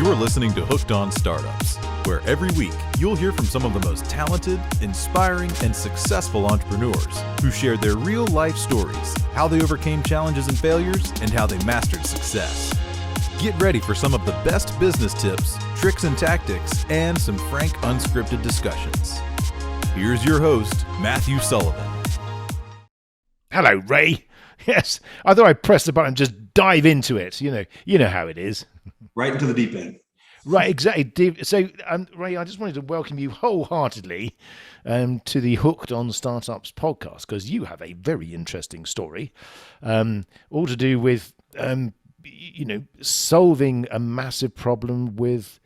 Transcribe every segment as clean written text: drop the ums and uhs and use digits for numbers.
You're listening to Hooked on Startups, where every week you'll hear from some of the most talented, inspiring, and successful entrepreneurs who share their real-life stories, how they overcame challenges and failures, and how they mastered success. Get ready for some of the best business tips, tricks and tactics, and some frank, unscripted discussions. Here's your host, Matthew Sullivan. Hello, Ray. Yes, I thought I'd press the button and just dive into it. You know how it is. Right into the deep end. Right, exactly. So, Ray, I just wanted to welcome you wholeheartedly to the Hooked on Startups podcast, because you have a very interesting story, all to do with, solving a massive problem with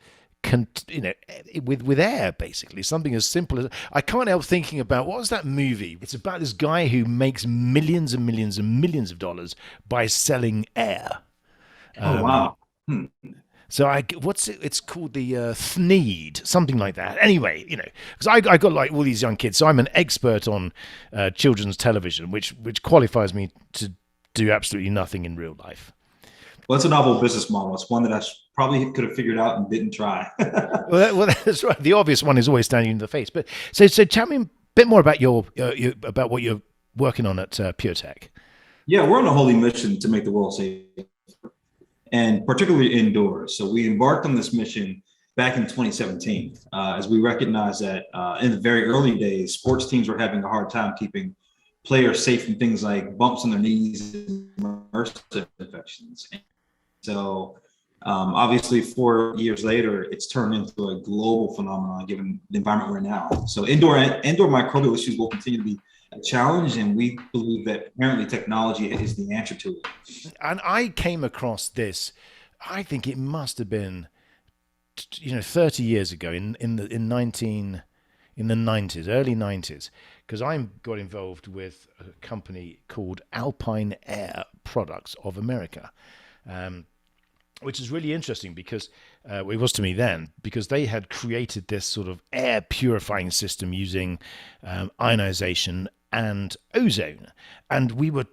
air, basically. Something as simple as, I can't help thinking about, what was that movie? It's about this guy who makes millions and millions and millions of dollars by selling air. Oh, wow. So it's called the Thneed, something like that. Anyway, because I got like all these young kids, so I'm an expert on children's television, which qualifies me to do absolutely nothing in real life. Well, it's a novel business model. It's one that I probably could have figured out and didn't try. well, that's right. The obvious one is always standing in the face. But so tell me a bit more about about what you're working on at Purtec. Yeah, we're on a holy mission to make the world safe, and particularly indoors. So we embarked on this mission back in 2017, as we recognized that in the very early days, sports teams were having a hard time keeping players safe from things like bumps on their knees and immersed infections. So obviously 4 years later, it's turned into a global phenomenon given the environment we're in now. So indoor microbial issues will continue to be a challenge, and we believe that apparently technology is the answer to it. And I came across this, I think it must have been 30 years ago in the 90s, early 90s, because I got involved with a company called Alpine Air Products of America, which is really interesting because it was to me then, because they had created this sort of air purifying system using ionization and ozone. And we were,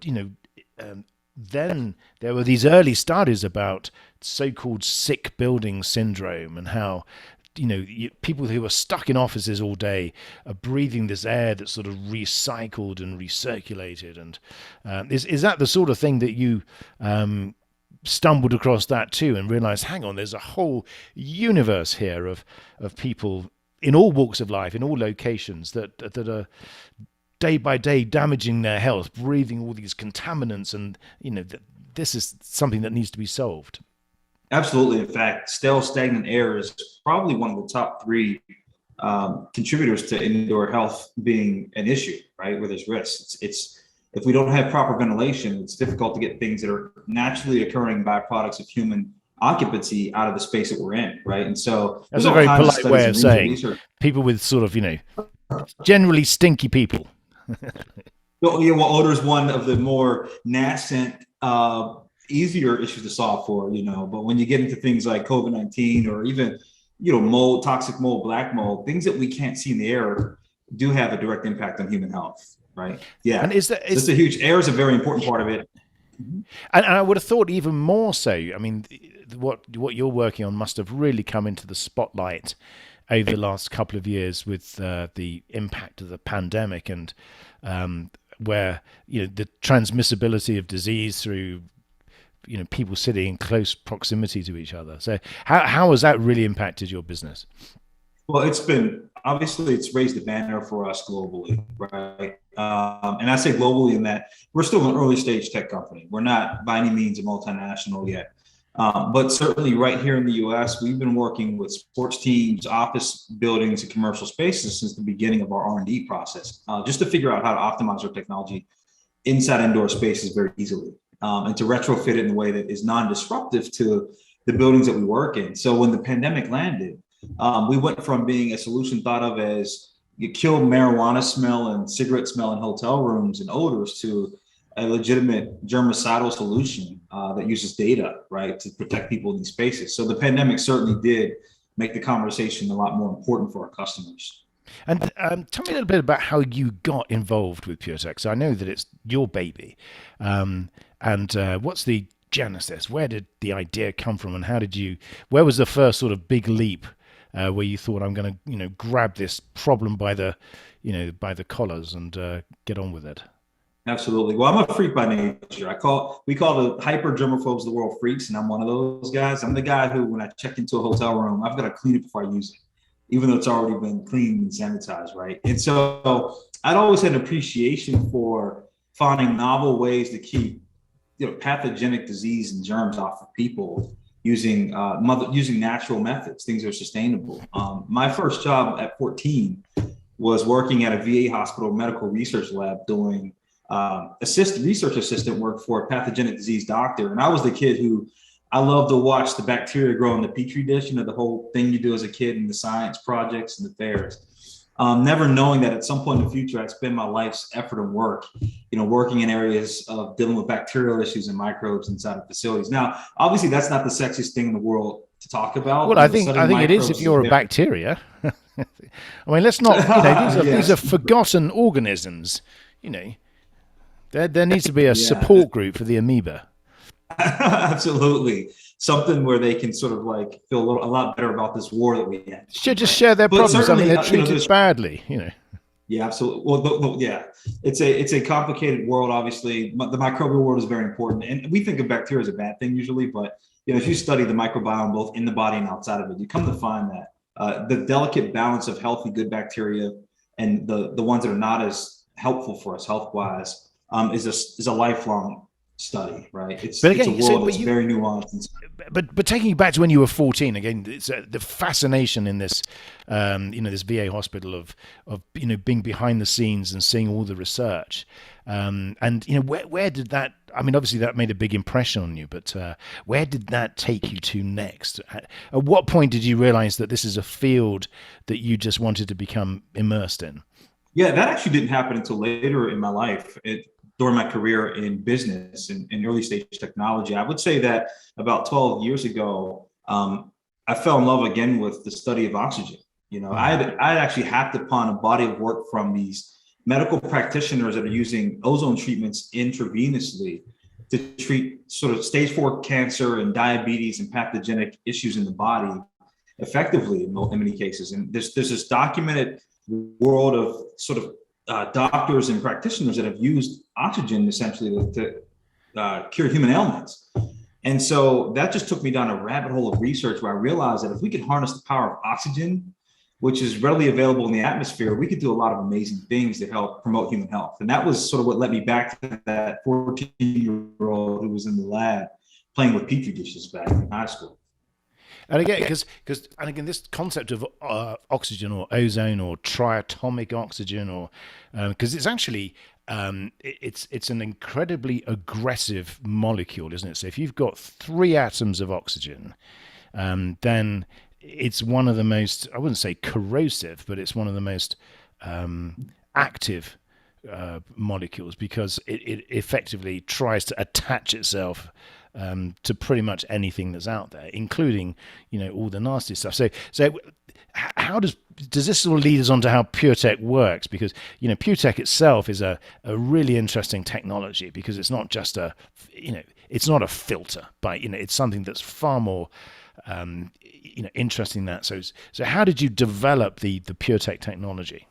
then there were these early studies about so-called sick building syndrome and how, people who are stuck in offices all day are breathing this air that's sort of recycled and recirculated. And is that the sort of thing that you stumbled across that too and realized, hang on, there's a whole universe here of people in all walks of life, in all locations that are day by day damaging their health, breathing all these contaminants, and this is something that needs to be solved. Absolutely. In fact, stale, stagnant air is probably one of the top three contributors to indoor health being an issue, right? Where there's risks. It's if we don't have proper ventilation, it's difficult to get things that are naturally occurring byproducts of human occupancy out of the space that we're in, right? And so that's a very polite way of saying people with sort of, generally stinky people. Well, odor is one of the more nascent, easier issues to solve for, but when you get into things like COVID-19 or even, mold, toxic mold, black mold, things that we can't see in the air do have a direct impact on human health, right? Yeah. And it's a huge, air is a very important part of it. And I would have thought even more so. I mean, what you're working on must have really come into the spotlight over the last couple of years with the impact of the pandemic and where, the transmissibility of disease through, people sitting in close proximity to each other. So how has that really impacted your business? Well, it's raised the banner for us globally, right? And I say globally in that we're still an early stage tech company. We're not by any means a multinational yet. But certainly right here in the US, we've been working with sports teams, office buildings, and commercial spaces since the beginning of our R&D process, just to figure out how to optimize our technology inside indoor spaces very easily, and to retrofit it in a way that is non-disruptive to the buildings that we work in. So when the pandemic landed, we went from being a solution thought of as you kill marijuana smell and cigarette smell in hotel rooms and odors to a legitimate germicidal solution that uses data, right, to protect people in these spaces. So the pandemic certainly did make the conversation a lot more important for our customers. And tell me a little bit about how you got involved with Purtec. So I know that it's your baby. And what's the genesis? Where did the idea come from, and where was the first sort of big leap where you thought, I'm going to, grab this problem by the collars and get on with it? Absolutely. Well, I'm a freak by nature. We call the hyper germaphobes of the world freaks, and I'm one of those guys. I'm the guy who, when I check into a hotel room, I've got to clean it before I use it, even though it's already been cleaned and sanitized, right? And so I'd always had an appreciation for finding novel ways to keep, pathogenic disease and germs off of people using natural methods, things that are sustainable. My first job at 14 was working at a VA hospital medical research lab doing research assistant work for a pathogenic disease doctor. And I was the kid who I love to watch the bacteria grow in the petri dish, the whole thing you do as a kid in the science projects and the fairs. Never knowing that at some point in the future, I'd spend my life's effort and work, working in areas of dealing with bacterial issues and microbes inside of facilities. Now, obviously, that's not the sexiest thing in the world to talk about. Well, I think it is if you're a bacteria. I mean, let's not, these are forgotten organisms, There needs to be a support group for the amoeba. Absolutely. Something where they can sort of like feel a lot better about this war that we had. Should just share their problems. I mean, they're treated badly, Yeah, absolutely. Well, it's a complicated world. Obviously, the microbial world is very important, and we think of bacteria as a bad thing usually. But if you study the microbiome both in the body and outside of it, you come to find that the delicate balance of healthy, good bacteria and the ones that are not as helpful for us health-wise is a lifelong study, right? It's a world that's very nuanced. But taking you back to when you were 14, again, it's the fascination in this, this VA hospital of being behind the scenes and seeing all the research, and where did that? I mean, obviously that made a big impression on you, but where did that take you to next? At what point did you realize that this is a field that you just wanted to become immersed in? Yeah, that actually didn't happen until later in my life. During my career in business and in early stage technology. I would say that about 12 years ago, I fell in love again with the study of oxygen. I actually hacked upon a body of work from these medical practitioners that are using ozone treatments intravenously to treat sort of stage 4 cancer and diabetes and pathogenic issues in the body effectively in many cases. And there's this documented world of sort of doctors and practitioners that have used oxygen essentially to cure human ailments. And so that just took me down a rabbit hole of research where I realized that if we could harness the power of oxygen, which is readily available in the atmosphere, we could do a lot of amazing things to help promote human health. And that was sort of what led me back to that 14-year-old who was in the lab playing with petri dishes back in high school. And again, because this concept of oxygen or ozone or triatomic oxygen, or because it's actually it's an incredibly aggressive molecule, isn't it? So if you've got 3 atoms of oxygen, then it's one of the most, I wouldn't say corrosive, but it's one of the most active molecules, because it effectively tries to attach itself to pretty much anything that's out there, including all the nasty stuff. So how does this sort of lead us on to how Purtec works? Because Purtec itself is a really interesting technology, because it's not just it's not a filter, but it's something that's far more interesting than that. So how did you develop the Purtec technology?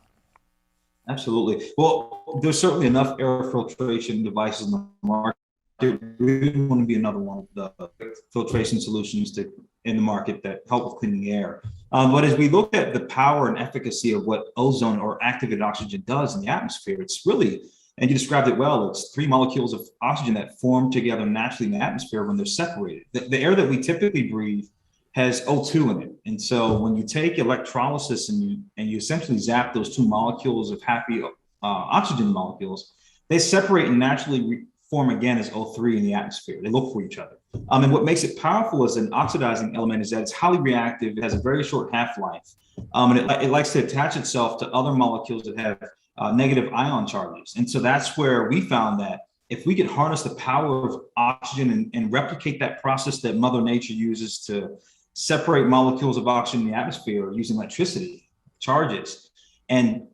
Absolutely. Well, there's certainly enough air filtration devices in the market. We didn't want to be another one of the filtration solutions in the market that help with cleaning air. But as we look at the power and efficacy of what ozone or activated oxygen does in the atmosphere, it's really, and you described it well, it's 3 molecules of oxygen that form together naturally in the atmosphere when they're separated. The air that we typically breathe has O2 in it. And so when you take electrolysis and you essentially zap those 2 molecules of happy oxygen molecules, they separate and naturally form again as O3 in the atmosphere. They look for each other. And what makes it powerful as an oxidizing element is that it's highly reactive. It has a very short half-life. And it likes to attach itself to other molecules that have negative ion charges. And so that's where we found that if we could harness the power of oxygen and replicate that process that Mother Nature uses to separate molecules of oxygen in the atmosphere using electricity, charges, and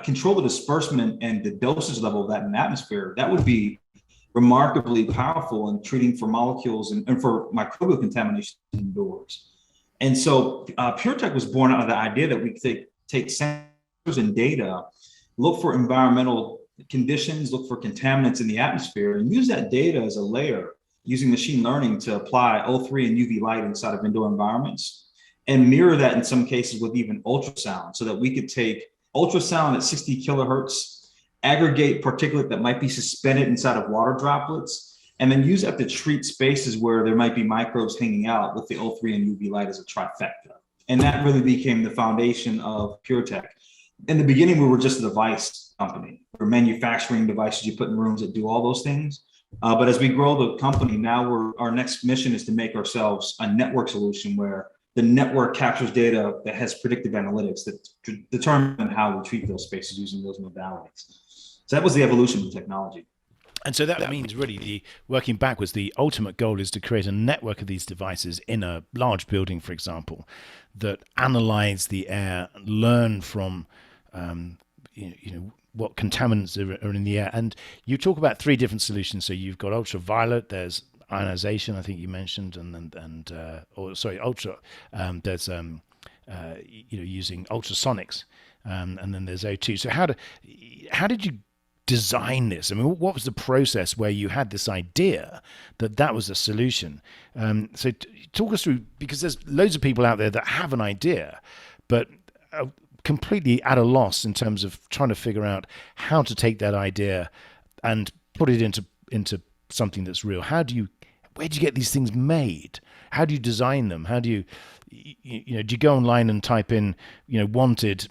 control the disbursement and the dosage level of that in the atmosphere, that would be remarkably powerful in treating for molecules and for microbial contamination indoors. And so Purtec was born out of the idea that we could take sensors and data, look for environmental conditions, look for contaminants in the atmosphere, and use that data as a layer using machine learning to apply O3 and UV light inside of indoor environments, and mirror that in some cases with even ultrasound, so that we could take ultrasound at 60 kilohertz, aggregate particulate that might be suspended inside of water droplets, and then use that to treat spaces where there might be microbes hanging out with the O3 and UV light as a trifecta. And that really became the foundation of Purtec. In the beginning, we were just a device company. We're manufacturing devices you put in rooms that do all those things. But as we grow the company, now our next mission is to make ourselves a network solution where the network captures data that has predictive analytics that determine how we treat those spaces using those modalities. So that was the evolution of the technology. And so that means really working backwards, the ultimate goal is to create a network of these devices in a large building, for example, that analyze the air, learn from what contaminants are in the air. And you talk about three different solutions. So you've got ultraviolet, there's ionization, I think you mentioned, there's using ultrasonics, and then there's O2. So how did you design this? I mean, what was the process where you had this idea that was a solution? So talk us through, because there's loads of people out there that have an idea, but completely at a loss in terms of trying to figure out how to take that idea and put it into something that's real. Where do you get these things made? How do you design them? How do you do you go online and type in, wanted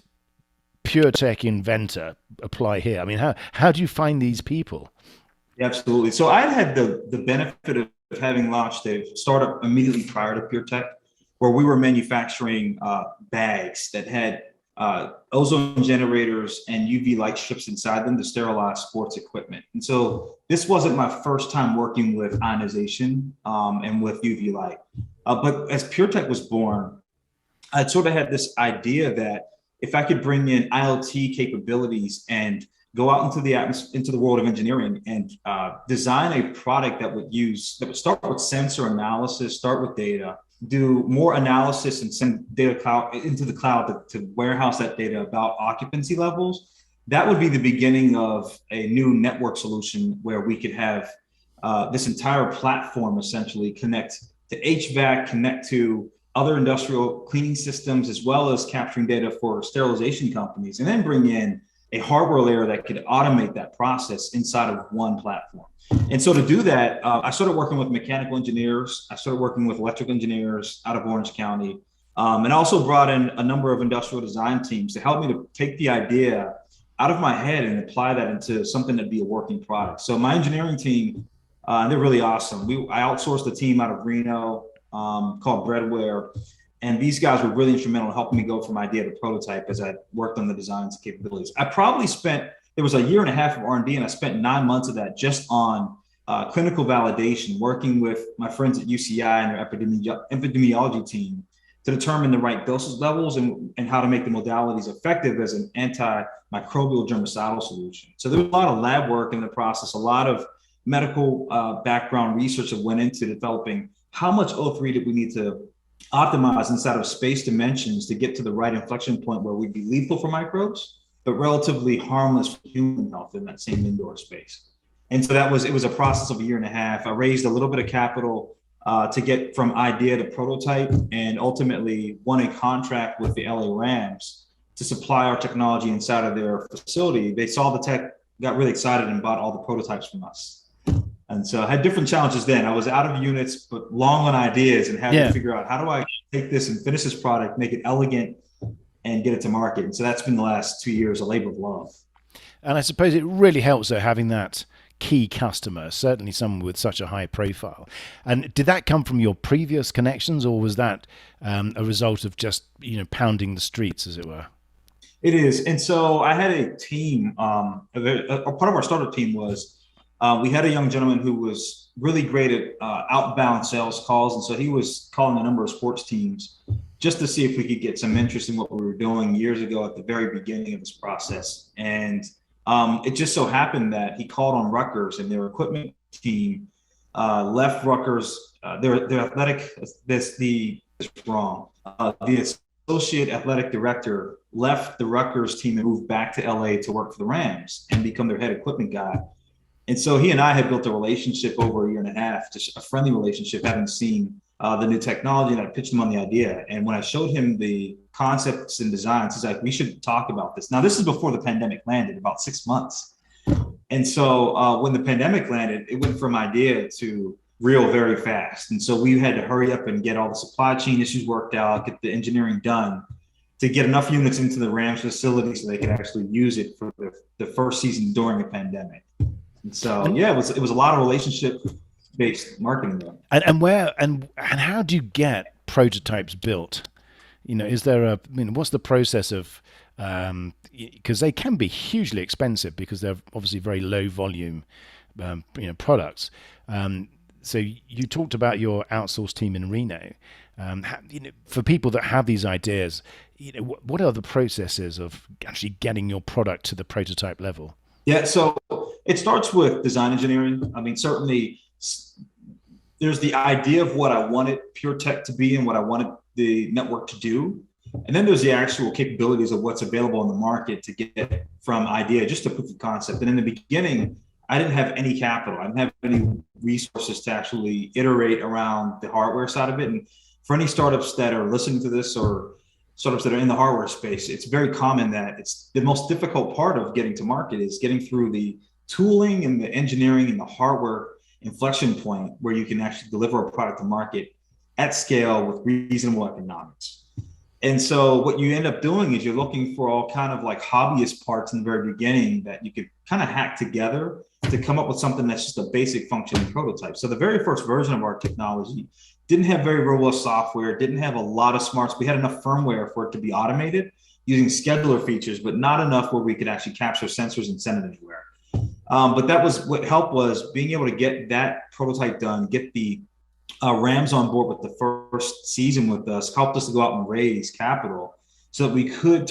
Purtec inventor, apply here? I mean, how do you find these people? Yeah, absolutely. So I had the benefit of having launched a startup immediately prior to Purtec, where we were manufacturing bags that had ozone generators and UV light strips inside them to sterilize sports equipment. And so this wasn't my first time working with ionization and with UV light. But as Purtec was born, I sort of had this idea that if I could bring in IoT capabilities and go out into the world of engineering and design a product that would start with sensor analysis, start with data, do more analysis and send data into the cloud to warehouse that data about occupancy levels, that would be the beginning of a new network solution where we could have this entire platform essentially connect to HVAC, connect to other industrial cleaning systems, as well as capturing data for sterilization companies, and then bring in a hardware layer that could automate that process inside of one platform. And so to do that, I started working with mechanical engineers. I started working with electrical engineers out of Orange County, and also brought in a number of industrial design teams to help me to take the idea out of my head and apply that into something that'd be a working product. So my engineering team, they're really awesome. I outsourced a team out of Reno called Breadware. And these guys were really instrumental in helping me go from idea to prototype as I worked on the designs and capabilities. I probably it was a year and a half of R&D, and I spent 9 months of that just on clinical validation, working with my friends at UCI and their epidemiology team to determine the right dosage levels and how to make the modalities effective as an antimicrobial germicidal solution. So there was a lot of lab work in the process, a lot of medical background research that went into developing how much O3 did we need to optimize inside of space dimensions to get to the right inflection point where we'd be lethal for microbes, but relatively harmless for human health in that same indoor space. And so it was a process of a year and a half. I raised a little bit of capital to get from idea to prototype, and ultimately won a contract with the LA Rams to supply our technology inside of their facility. They saw the tech, got really excited, and bought all the prototypes from us. And so I had different challenges then. I was out of units, but long on ideas, and had to figure out, how do I take this and finish this product, make it elegant, and get it to market. And so that's been the last 2 years, a labor of love. And I suppose it really helps though, having that key customer, certainly someone with such a high profile. And did that come from your previous connections, or was that a result of just, pounding the streets, as it were? It is. And so I had a team, a part of our startup team was, we had a young gentleman who was really great at outbound sales calls. And so he was calling a number of sports teams just to see if we could get some interest in what we were doing years ago at the very beginning of this process. And it just so happened that he called on Rutgers, and their equipment team left Rutgers. Their athletic, the associate athletic director left the Rutgers team and moved back to LA to work for the Rams and become their head equipment guy. And so he and I had built a relationship over a year and a half, just a friendly relationship, having seen the new technology, and I pitched him on the idea. And when I showed him the concepts and designs, he's like, we should talk about this. Now, this is before the pandemic landed, about 6 months. And so when the pandemic landed, it went from idea to real very fast. And so we had to hurry up and get all the supply chain issues worked out, get the engineering done to get enough units into the Rams facility so they could actually use it for the first season during the pandemic. And so, yeah, it was a lot of relationship-based marketing there. And how do you get prototypes built? Is there what's the process of, because they can be hugely expensive because they're obviously very low volume, products. So you talked about your outsourced team in Reno. For people that have these ideas, what are the processes of actually getting your product to the prototype level? Yeah, so it starts with design engineering. I mean, certainly there's the idea of what I wanted Purtec to be and what I wanted the network to do. And then there's the actual capabilities of what's available in the market to get from idea just to proof of concept. And in the beginning, I didn't have any capital. I didn't have any resources to actually iterate around the hardware side of it. And for any startups that are listening to this or startups that are in the hardware space, it's very common that it's the most difficult part of getting to market is getting through the tooling and the engineering and the hardware inflection point where you can actually deliver a product to market at scale with reasonable economics. And so what you end up doing is you're looking for all kind of like hobbyist parts in the very beginning that you could kind of hack together to come up with something that's just a basic functioning prototype. So the very first version of our technology didn't have very robust software, didn't have a lot of smarts. We had enough firmware for it to be automated using scheduler features, but not enough where we could actually capture sensors and send it anywhere. But that was what helped was being able to get that prototype done, get the Rams on board with the first season with us, helped us to go out and raise capital so that we could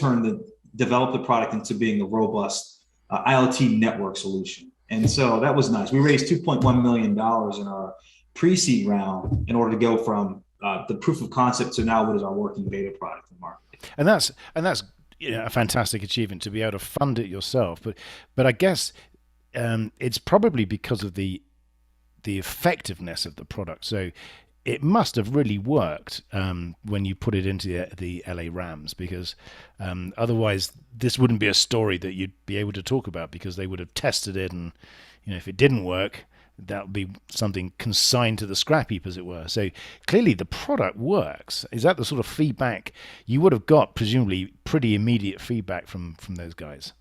develop the product into being a robust IoT network solution. And so that was nice. We raised $2.1 million in our pre-seed round in order to go from the proof of concept to now what is our working beta product in the market. And that's a fantastic achievement to be able to fund it yourself. But I guess it's probably because of the effectiveness of the product. So it must have really worked when you put it into the LA Rams, because otherwise this wouldn't be a story that you'd be able to talk about, because they would have tested it, and if it didn't work, that would be something consigned to the scrap heap, as it were. So clearly the product works. Is that the sort of feedback you would have got? Presumably pretty immediate feedback from those guys.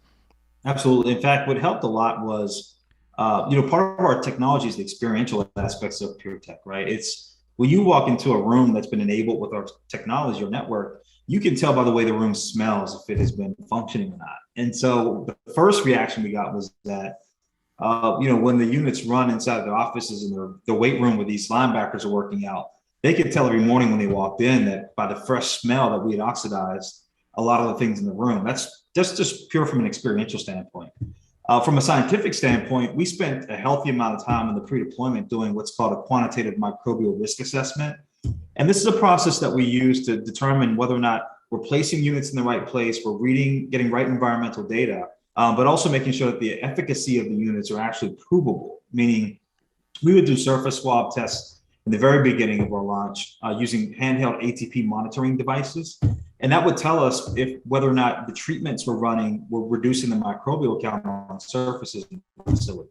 Absolutely. In fact, what helped a lot was part of our technology is the experiential aspects of Purtec, right? It's when you walk into a room that's been enabled with our technology or network, you can tell by the way the room smells if it has been functioning or not. And so the first reaction we got was that, when the units run inside the offices and the weight room where these linebackers are working out, they could tell every morning when they walked in that by the fresh smell that we had oxidized a lot of the things in the room. That's just pure from an experiential standpoint. From a scientific standpoint, we spent a healthy amount of time in the pre-deployment doing what's called a quantitative microbial risk assessment. And this is a process that we use to determine whether or not we're placing units in the right place, we're getting right environmental data, but also making sure that the efficacy of the units are actually provable, meaning we would do surface swab tests in the very beginning of our launch using handheld ATP monitoring devices. And that would tell us whether or not the treatments we're running were reducing the microbial count on surfaces in the facility.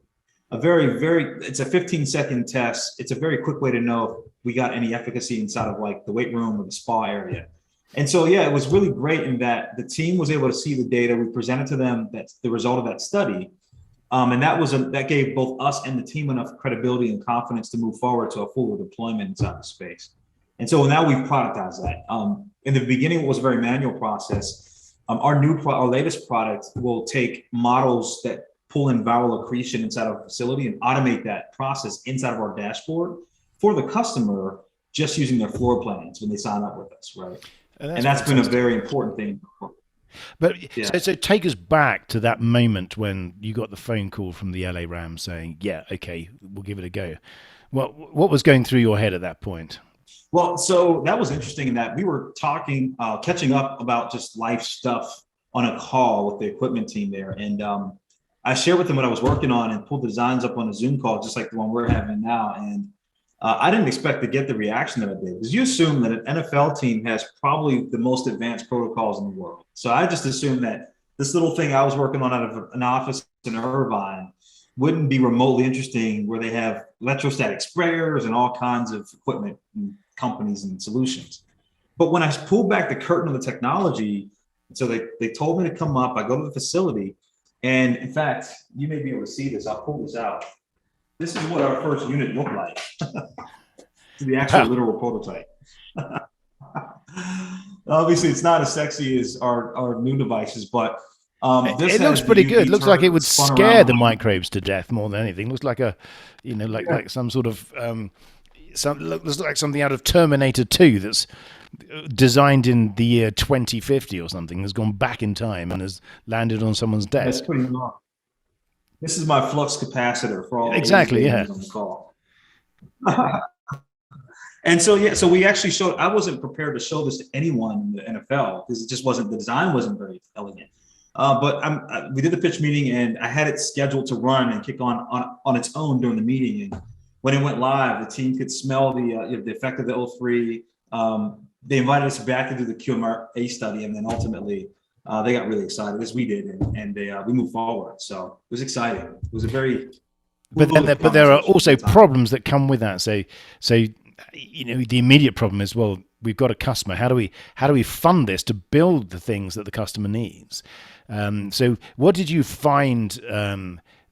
It's a 15-second test. It's a very quick way to know if we got any efficacy inside of like the weight room or the spa area. And so, yeah, it was really great in that the team was able to see the data. We presented to them that's the result of that study. And that gave both us and the team enough credibility and confidence to move forward to a full deployment inside the space. And so now we've productized that. In the beginning, it was a very manual process. Our latest product will take models that pull in viral accretion inside of a facility and automate that process inside of our dashboard for the customer, just using their floor plans when they sign up with us, right? And that's been a very important thing. But Yeah. so take us back to that moment when you got the phone call from the LA Rams saying, "Yeah, okay, we'll give it a go." What was going through your head at that point? Well, so that was interesting in that we were talking, catching up about just life stuff on a call with the equipment team there. And I shared with them what I was working on and pulled the designs up on a Zoom call, just like the one we're having now. And I didn't expect to get the reaction that I did, because you assume that an NFL team has probably the most advanced protocols in the world. So I just assumed that this little thing I was working on out of an office in Irvine wouldn't be remotely interesting, where they have electrostatic sprayers and all kinds of equipment and companies and solutions. But when I pulled back the curtain of the technology, so they told me to come up, I go to the facility. And in fact, you may be able to see this. I'll pull this out. This is what our first unit looked like. The actual literal prototype. Obviously, it's not as sexy as our new devices, but it looks pretty good. It looks like it would scare the microbes to death more than anything. It looks like like some sort of looks like something out of Terminator 2 that's designed in the year 2050 or something, has gone back in time and has landed on someone's desk. That's pretty wrong. This is my flux capacitor for all exactly, yeah. On the call. And so, so we actually showed, I wasn't prepared to show this to anyone in the NFL because it just wasn't, the design wasn't very elegant. But we did the pitch meeting and I had it scheduled to run and kick on its own during the meeting. And when it went live, the team could smell the effect of the O3. They invited us back to do the QMRA study, and then ultimately they got really excited, as we did, and we moved forward. So it was exciting. It was a very but there are also problems that come with that. So the immediate problem is, well, we've got a customer. How do we fund this to build the things that the customer needs? So what did you find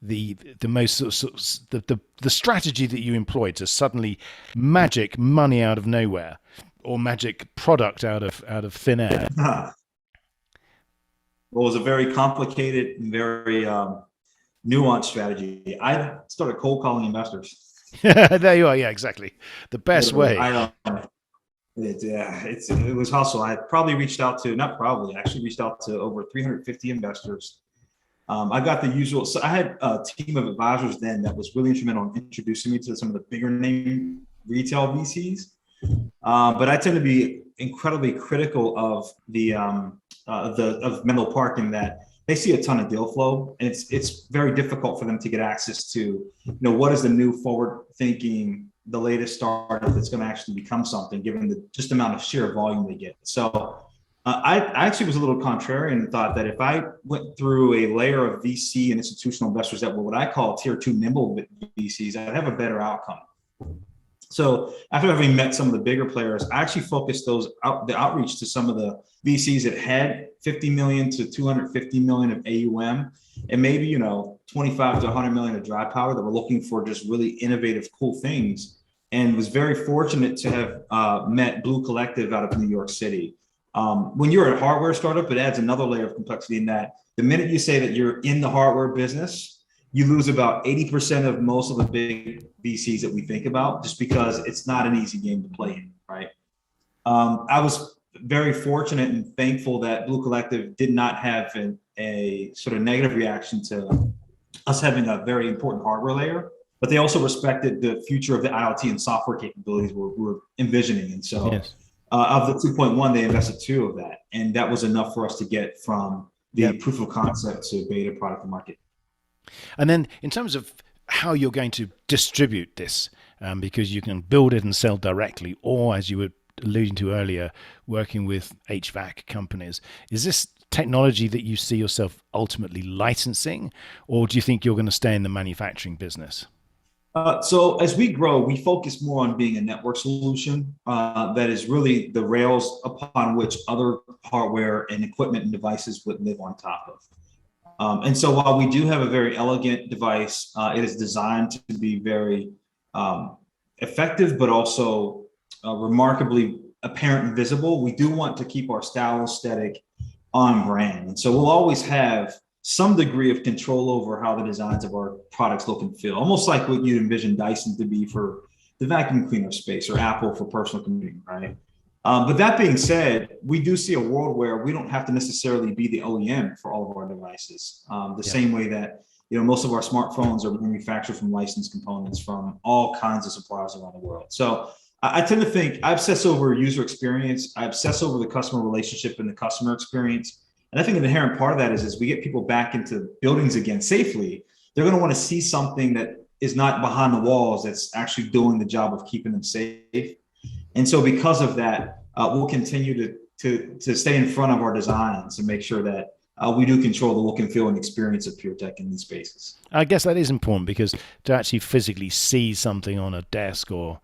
the most the strategy that you employed to suddenly magic money out of nowhere, or magic product out of thin air? Well, it was a very complicated and very nuanced strategy. I started cold calling investors. There you are. Yeah, exactly. The best way. It was hustle. I probably reached out to, not probably, I actually reached out to over 350 investors. I got the usual. So I had a team of advisors then that was really instrumental in introducing me to some of the bigger name retail VCs. But I tend to be incredibly critical of of Menlo Park, in that they see a ton of deal flow, and it's very difficult for them to get access to, what is the new forward thinking, the latest startup that's going to actually become something, given the just amount of sheer volume they get. So I actually was a little contrarian and thought that if I went through a layer of VC and institutional investors that were what I call tier 2 nimble VCs, I'd have a better outcome. So after having met some of the bigger players, I actually focused the outreach to some of the VCs that had 50 million to 250 million of AUM, and maybe 25 to 100 million of dry powder, that were looking for just really innovative, cool things. And was very fortunate to have met Blue Collective out of New York City. When you're a hardware startup, it adds another layer of complexity, in that the minute you say that you're in the hardware business, you lose about 80% of most of the big VCs that we think about, just because it's not an easy game to play in, right? I was very fortunate and thankful that Blue Collective did not have a sort of negative reaction to us having a very important hardware layer, but they also respected the future of the IoT and software capabilities we're envisioning. And so yes. Of the 2.1, they invested 2 of that. And that was enough for us to get from the proof of concept to beta product to market. And then in terms of how you're going to distribute this, because you can build it and sell directly, or as you were alluding to earlier, working with HVAC companies, is this technology that you see yourself ultimately licensing, or do you think you're going to stay in the manufacturing business? So as we grow, we focus more on being a network solution that is really the rails upon which other hardware and equipment and devices would live on top of. And so while we do have a very elegant device, it is designed to be very effective, but also remarkably apparent and visible. We do want to keep our style aesthetic on brand. And so we'll always have some degree of control over how the designs of our products look and feel, almost like what you'd envision Dyson to be for the vacuum cleaner space, or Apple for personal computing, right? But that being said, we do see a world where we don't have to necessarily be the OEM for all of our devices. Same way that most of our smartphones are manufactured from licensed components from all kinds of suppliers around the world. So I tend to think I obsess over user experience. I obsess over the customer relationship and the customer experience. And I think an inherent part of that is as we get people back into buildings again safely, they're going to want to see something that is not behind the walls, that's actually doing the job of keeping them safe. And so because of that, we'll continue to stay in front of our designs and make sure that we do control the look and feel and experience of Purtec in these spaces. I guess that is important, because to actually physically see something on a desk or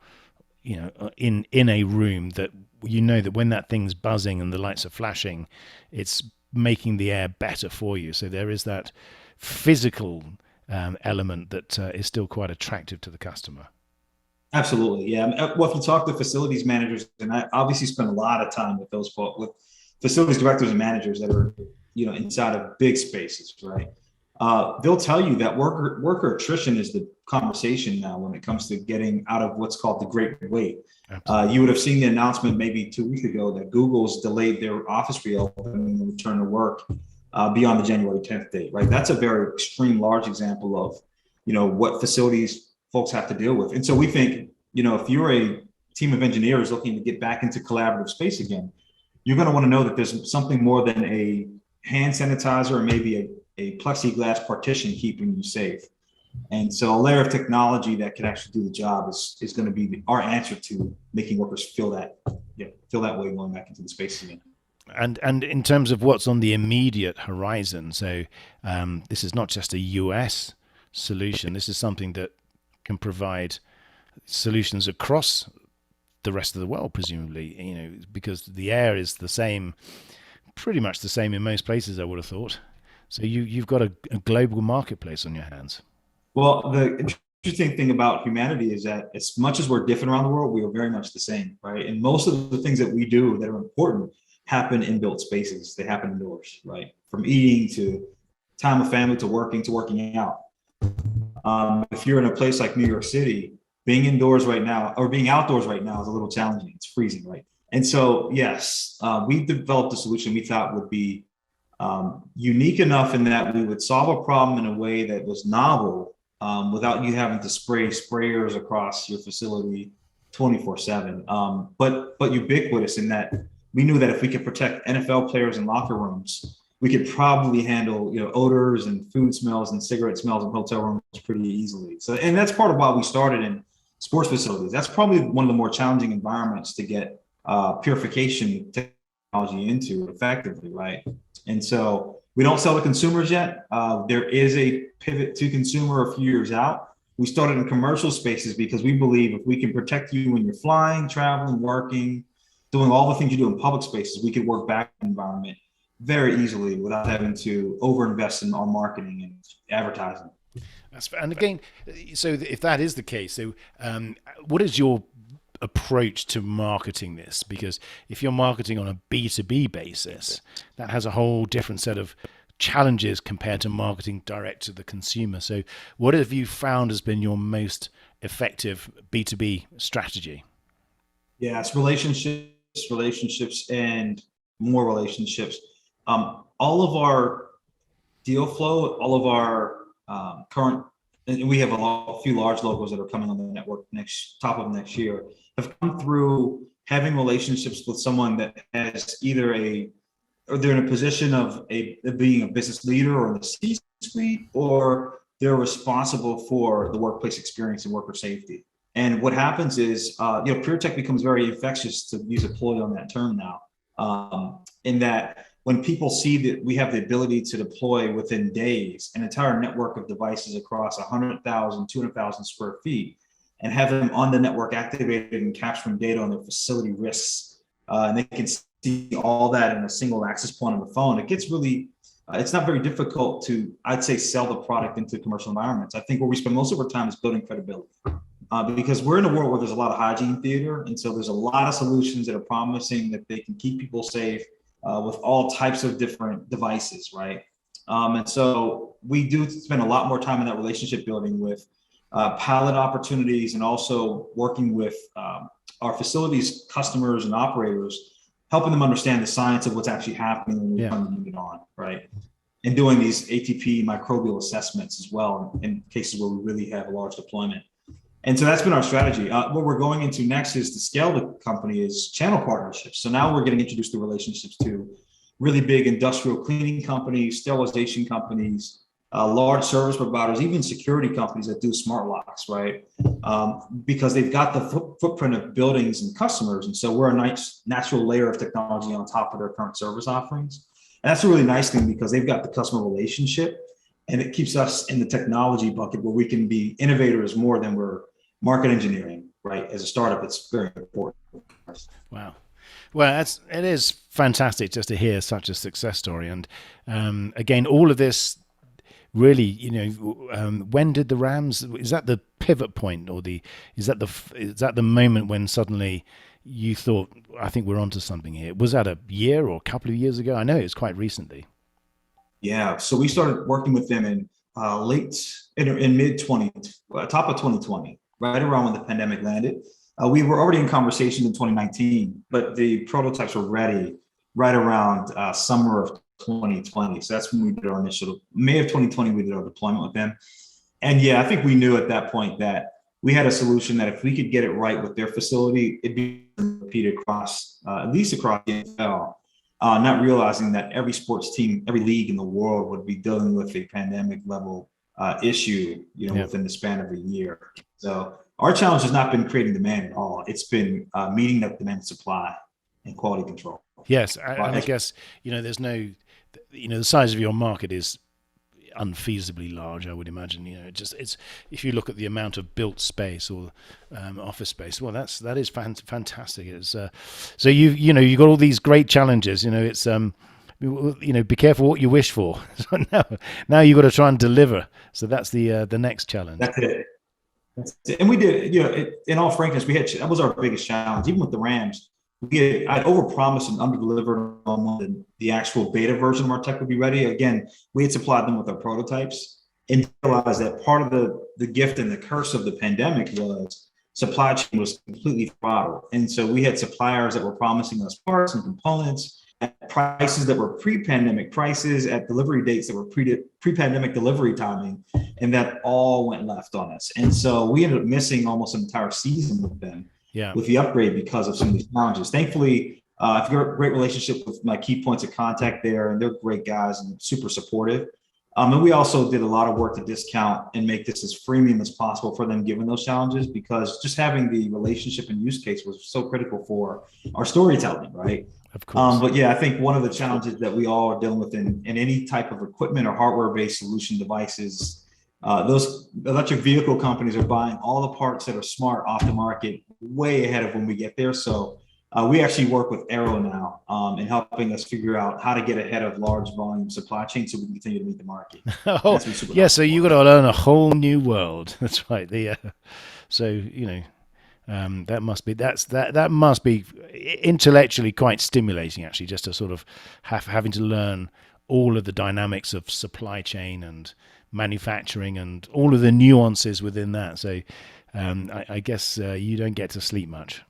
in a room, that that when that thing's buzzing and the lights are flashing, it's making the air better for you. So there is that physical element that is still quite attractive to the customer. Absolutely, yeah. Well, if you talk to facilities managers, and I obviously spend a lot of time with those folks, with facilities directors and managers that are inside of big spaces, right? They'll tell you that worker attrition is the conversation now when it comes to getting out of what's called the great wait. You would have seen the announcement maybe 2 weeks ago that Google's delayed their office reopening and return to work beyond the January 10th date, right? That's a very extreme, large example of, what facilities folks have to deal with. And so we think, if you're a team of engineers looking to get back into collaborative space again, you're going to want to know that there's something more than a hand sanitizer or maybe a plexiglass partition keeping you safe. And so a layer of technology that can actually do the job is going to be our answer to making workers feel that way going back into the space again. And in terms of what's on the immediate horizon, so this is not just a US solution. This is something that can provide solutions across the rest of the world, presumably, because the air is the same, pretty much the same in most places, I would have thought. So you've got a global marketplace on your hands. Well, the interesting thing about humanity is that as much as we're different around the world, we are very much the same, right? And most of the things that we do that are important happen in built spaces. They happen indoors, right? From eating to time with family to working out. If you're in a place like New York City, being indoors right now or being outdoors right now is a little challenging. It's freezing, right? And so, yes, we developed a solution we thought would be unique enough in that we would solve a problem in a way that was novel without you having to spray sprayers across your facility 24/7, but ubiquitous in that we knew that if we could protect NFL players in locker rooms, we could probably handle odors and food smells and cigarette smells in hotel rooms pretty easily. So, and that's part of why we started in sports facilities. That's probably one of the more challenging environments to get purification technology into effectively, right? And so we don't sell to consumers yet. There is a pivot to consumer a few years out. We started in commercial spaces because we believe if we can protect you when you're flying, traveling, working, doing all the things you do in public spaces, we could work back in the environment very easily without having to overinvest in our marketing and advertising. And again, so if that is the case, so what is your approach to marketing this? Because if you're marketing on a B2B basis, that has a whole different set of challenges compared to marketing direct to the consumer. So what have you found has been your most effective B2B strategy? Yeah, it's relationships and more relationships. All of our deal flow, all of our current, and we have a few large logos that are coming on the network top of next year, have come through having relationships with someone that has either or they're in a position of being a business leader or in the C-suite, or they're responsible for the workplace experience and worker safety. And what happens is, Purtec becomes very infectious, to use a ploy on that term now, in that when people see that we have the ability to deploy within days an entire network of devices across 100,000, 200,000 square feet, and have them on the network activated and capturing data on their facility risks, and they can see all that in a single access point on the phone, it gets really, it's not very difficult to, I'd say, sell the product into commercial environments. I think where we spend most of our time is building credibility. Because we're in a world where there's a lot of hygiene theater. And so there's a lot of solutions that are promising that they can keep people safe with all types of different devices, right? And so we do spend a lot more time in that relationship building with pilot opportunities and also working with our facilities customers and operators, helping them understand the science of what's actually happening when we turn the unit on, right? And doing these ATP microbial assessments as well in cases where we really have a large deployment. And so that's been our strategy. What we're going into next is to scale the company is channel partnerships. So now we're getting introduced to relationships to really big industrial cleaning companies, sterilization companies, large service providers, even security companies that do smart locks, right? Because they've got the footprint of buildings and customers. And so we're a nice natural layer of technology on top of their current service offerings. And that's a really nice thing because they've got the customer relationship, and it keeps us in the technology bucket where we can be innovators more than we're market engineering, right? As a startup, it's very important. Wow. Well, it is fantastic just to hear such a success story. And again, all of this really, when did the Rams, is that the pivot point, or is that the moment when suddenly you thought, I think we're onto something here? Was that a year or a couple of years ago? I know it's quite recently. Yeah. So we started working with them in mid top of 2020, right around when the pandemic landed. We were already in conversation in 2019, but the prototypes were ready right around summer of 2020. So that's when we did our initial, May of 2020, we did our deployment with them. And yeah, I think we knew at that point that we had a solution that if we could get it right with their facility, it'd be repeated across, at least across the NFL, not realizing that every sports team, every league in the world would be dealing with a pandemic level issue, within the span of a year. So our challenge has not been creating demand at all. It's been meeting that demand and supply and quality control. Yes. And I guess, there's no, the size of your market is unfeasibly large, I would imagine. It's if you look at the amount of built space or office space, well, that is fantastic. It's so you've got all these great challenges. It's be careful what you wish for. So now you've got to try and deliver. So that's the next challenge. That's it. And we did. In all frankness, that was our biggest challenge. Even with the Rams, I'd overpromised and underdelivered on the actual beta version of our tech would be ready. Again, we had supplied them with our prototypes and realized that part of the gift and the curse of the pandemic was supply chain was completely throttled. And so we had suppliers that were promising us parts and components at prices that were pre-pandemic prices, at delivery dates that were pre-pandemic delivery timing, and that all went left on us. And so we ended up missing almost an entire season with them. With the upgrade because of some of these challenges. Thankfully, I've got a great relationship with my key points of contact there, and they're great guys and super supportive. And we also did a lot of work to discount and make this as freemium as possible for them, given those challenges, because just having the relationship and use case was so critical for our storytelling, right? Of course. But yeah, I think one of the challenges that we all are dealing with in any type of equipment or hardware-based solution devices, those electric vehicle companies are buying all the parts that are smart off the market way ahead of when we get there. So we actually work with Aero now in helping us figure out how to get ahead of large volume supply chain so we can continue to meet the market. So you got to learn a whole new world. That's right. That must be intellectually quite stimulating, actually, just to sort of having to learn all of the dynamics of supply chain and manufacturing and all of the nuances within that. So I guess you don't get to sleep much.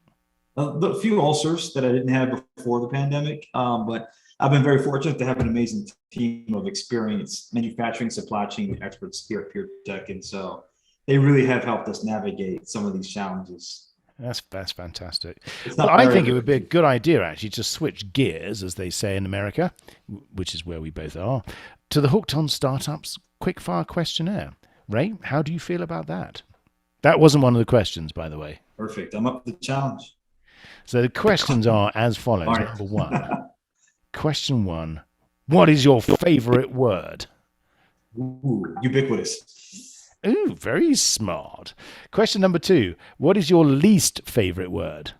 A few ulcers that I didn't have before the pandemic, but I've been very fortunate to have an amazing team of experienced manufacturing supply chain experts here at Purtec, and so they really have helped us navigate some of these challenges. That's fantastic. Well, I think it would be a good idea, actually, to switch gears, as they say in America, which is where we both are, to the Hooked on Startups quickfire questionnaire. Ray, how do you feel about that? That wasn't one of the questions, by the way. Perfect. I'm up for the challenge. So the questions are as follows. Right. Number one. Question one. What is your favorite word? Ooh, ubiquitous. Ooh, very smart. Question number two. What is your least favorite word?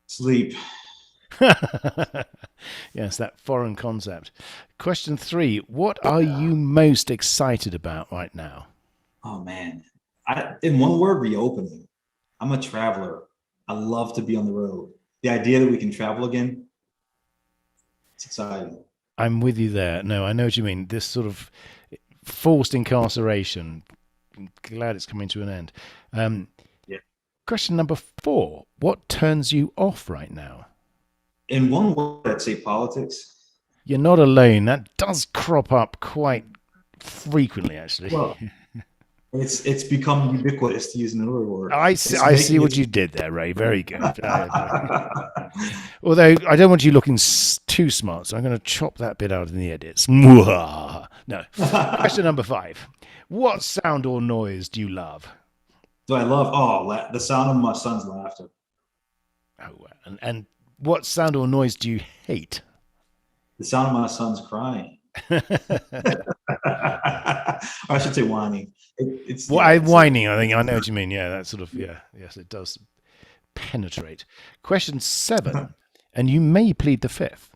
Sleep. Yes, that foreign concept. Question three. What are you most excited about right now? Oh, man. In one word, reopening. I'm a traveler. I love to be on the road. The idea that we can travel again, it's exciting. I'm with you there. No, I know what you mean. This sort of forced incarceration. I'm glad it's coming to an end. Question number 4. What turns you off right now? In one word, I'd say politics. You're not alone. That does crop up quite frequently, actually. Well, it's become ubiquitous, to use another word. I see what you did there, Ray. Very good. Although I don't want you looking too smart, so I'm going to chop that bit out in the edits. No. Question number 5. What sound or noise do you love? Do I love? The sound of my son's laughter. Oh, and what sound or noise do you hate? The sound of my son's crying. I should say whining. Whining, I think. I know what you mean. Yeah, that sort of, yes, it does penetrate. Question 7, and you may plead the 5th.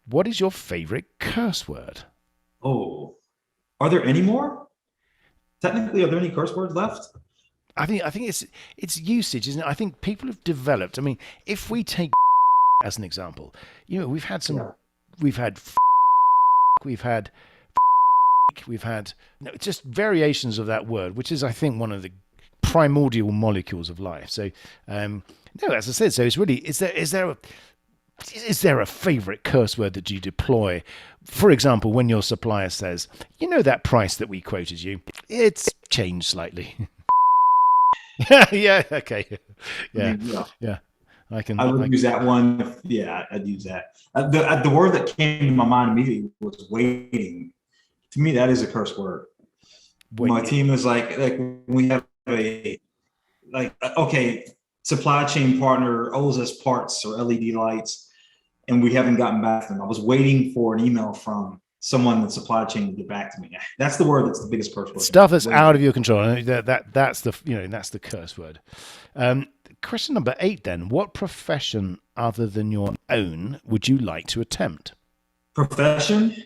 What is your favorite curse word? Oh, are there any more? Technically, are there any curse words left? I think it's usage, isn't it? I think people have developed. I mean, if we take as an example, we've had just variations of that word, which is, I think, one of the primordial molecules of life. So, no, as I said, so it's really, is there a favorite curse word that you deploy? For example, when your supplier says, that price that we quoted you, it's changed slightly. Yeah. Okay. Yeah. I would use that one. Yeah, I'd use that. The word that came to my mind immediately was waiting. To me, that is a curse word. Waiting. My team is like we have supply chain partner owes us parts or LED lights, and we haven't gotten back to them. I was waiting for an email from someone in the supply chain to get back to me. That's the word that's the biggest curse word. Stuff that's out of your control. That's the curse word. Question number 8 then. What profession other than your own would you like to attempt? Profession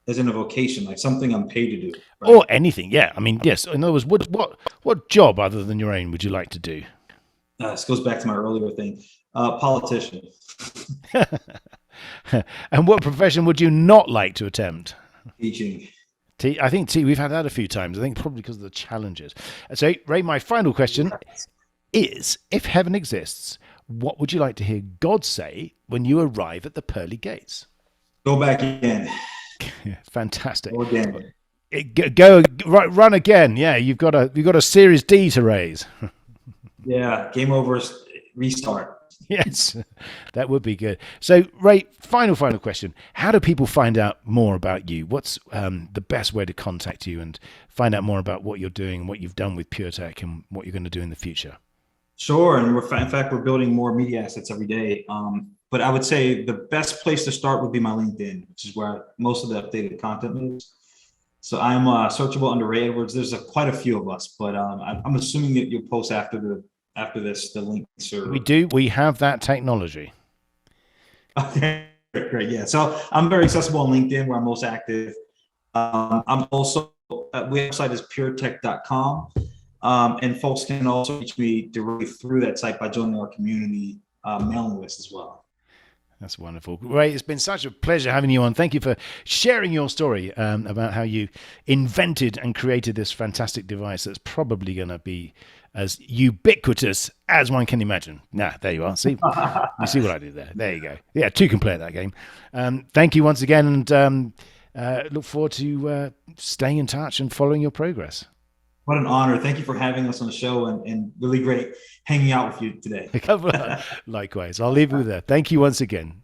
as in a vocation, like something I'm paid to do. Right? Or anything, yeah. I mean, yes. In other words, what job other than your own would you like to do? This goes back to my earlier thing. Politician. And what profession would you not like to attempt? Teaching. I think we've had that a few times. I think probably because of the challenges. So, Ray, my final question is, if heaven exists, what would you like to hear God say when you arrive at the pearly gates? Go back again. Fantastic. Go again. Run again. Yeah, you've got a Series D to raise. Yeah, game over. Restart. Yes, that would be good. So, Ray, final question. How do people find out more about you? What's the best way to contact you and find out more about what you're doing and what you've done with Purtec and what you're going to do in the future? Sure, and in fact, we're building more media assets every day. But I would say the best place to start would be my LinkedIn, which is where most of the updated content is. So I'm searchable under Ray Edwards. There's quite a few of us, but I'm assuming that you'll post after this the links. We have that technology. Okay, great. Yeah, so I'm very accessible on LinkedIn, where I'm most active. I'm also website is purtec.com. And folks can also reach me directly through that site by joining our community mailing list as well. That's wonderful. Ray, it's been such a pleasure having you on. Thank you for sharing your story about how you invented and created this fantastic device that's probably going to be as ubiquitous as one can imagine. There you are. See, you see what I did there. There you go. Yeah, 2 can play at that game. Thank you once again, and look forward to staying in touch and following your progress. What an honor. Thank you for having us on the show, and really great hanging out with you today. Likewise. I'll leave you with that. Thank you once again.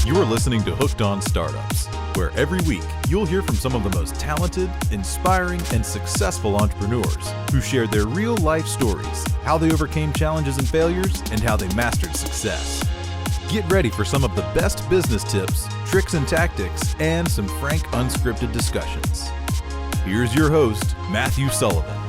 You are listening to Hooked on Startups, where every week you'll hear from some of the most talented, inspiring, and successful entrepreneurs who shared their real-life stories, how they overcame challenges and failures, and how they mastered success. Get ready for some of the best business tips, tricks and tactics, and some frank, unscripted discussions. Here's your host, Matthew Sullivan.